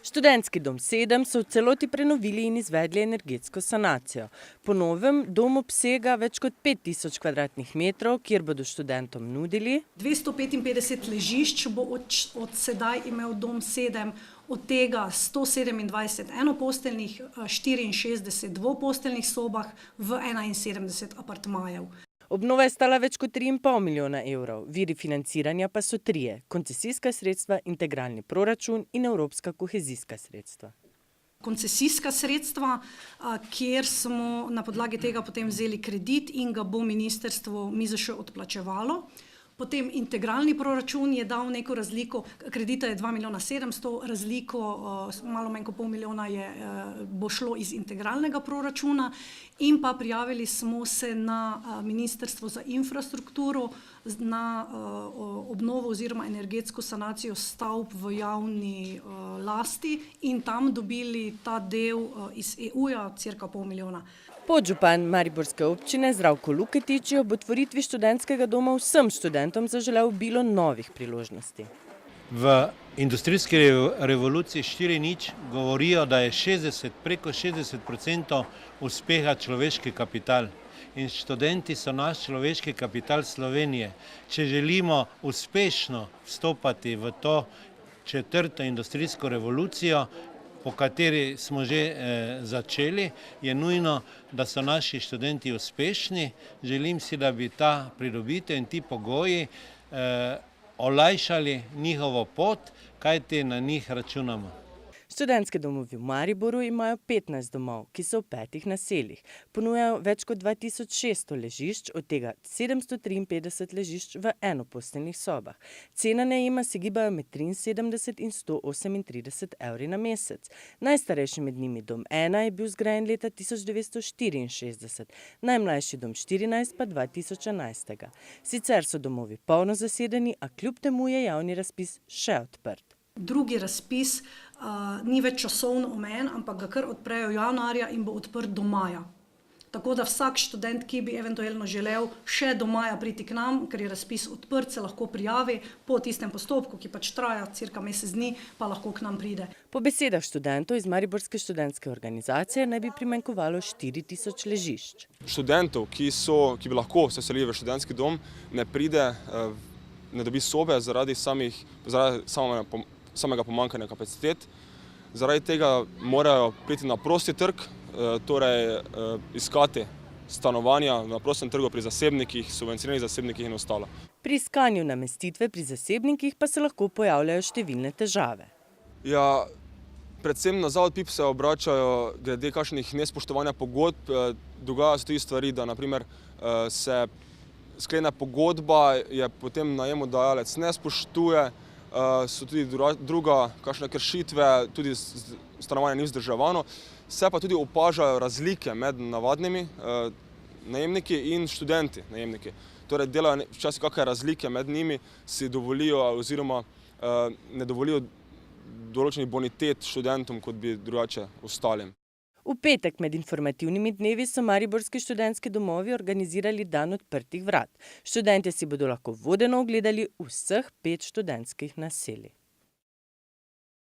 Študentski dom 7 so v celoti prenovili in izvedli energetsko sanacijo. Po novem dom obsega več kot 5000 kvadratnih metrov, kjer bodo študentom nudili 255 ležišč bo od sedaj imel dom 7, od tega 127 enoposteljnih, 64 dvoposteljnih sobah v 71 apartmajev. Obnova je stala več kot 3,5 milijona evrov, viri financiranja pa so trije: koncesijska sredstva, integralni proračun in evropska kohezijska sredstva. Koncesijska sredstva, kjer smo na podlagi tega potem vzeli kredit in ga bo ministrstvo MIZŠ odplačevalo. Potem integralni proračun je dal neko razliko, kredita je 2 milijona 700, razliko malo manj kot pol milijona bo šlo iz integralnega proračuna in pa prijavili smo se na Ministrstvo za infrastrukturo na obnovo oziroma energetsko sanacijo stavb v javni lasti in tam dobili ta del iz EU-ja, cirka pol milijona. Podžupan mariborske občine Zdravko Luketič je ob otvoritvi študentskega doma vsem študentom zaželel obilo novih priložnosti. V industrijski revoluciji 4.0 govorijo, da je preko 60% uspeha človeški kapital. In študenti so naš človeški kapital Slovenije. Če želimo uspešno vstopati v to četrto industrijsko revolucijo, po kateri smo že začeli, je nujno, da so naši študenti uspešni. Želim si, da bi ta pridobitev in ti pogoji olajšali njihovo pot, kajti na njih računamo. Študentski domovi v Mariboru imajo 15 domov, ki so v 5 naseljih. Ponujajo več kot 2600 ležišč, od tega 753 ležišč v enoposteljnih sobah. Cene najema se gibajo med 73 in 138 evri na mesec. Najstarejši med njimi dom 1 je bil zgrajen leta 1964, najmlajši dom 14 pa 2011. Sicer so domovi polno zasedeni, a kljub temu je javni razpis še odprt. Drugi razpis ni več časovno omejen, ampak ga kar odprejo januarja in bo odprt do maja. Tako da vsak študent, ki bi eventualno želel še do maja priti k nam, ker je razpis odprt, se lahko prijavi po tistem postopku, ki pač traja cirka mesec dni, pa lahko k nam pride. Po besedah študentov iz Mariborske študentske organizacije naj bi primanjkovalo 4000 ležišč. Študentov, ki bi lahko se selili v študentski dom, ne pride, ne dobi sobe zaradi samega pomanjkanja kapacitet. Zaradi tega morajo priti na prosti trg, torej iskati stanovanja na prostem trgu pri zasebnikih, subvencioniranih zasebnikih in ostalo. Pri iskanju namestitve pri zasebnikih pa se lahko pojavljajo številne težave. Ja, predvsem na Zavod PIP se obračajo glede kakšnih nespoštovanja pogodb. Dogajajo se tudi stvari, da na primer se sklene pogodba, je potem najemodajalec ne spoštuje, so tudi druga kakšne kršitve, tudi stanovanje ni vzdrževano. Se pa tudi opažajo razlike med navadnimi najemniki in študenti najemniki. Torej delajo včasih kakšne razlike med njimi, si dovolijo oziroma ne dovolijo določenih bonitet študentom, kot bi drugače ostalim. V petek med informativnimi dnevi so mariborski študentski domovi organizirali dan odprtih vrat. Študentje si bodo lahko vodeno ogledali vseh 5 študentskih naselij.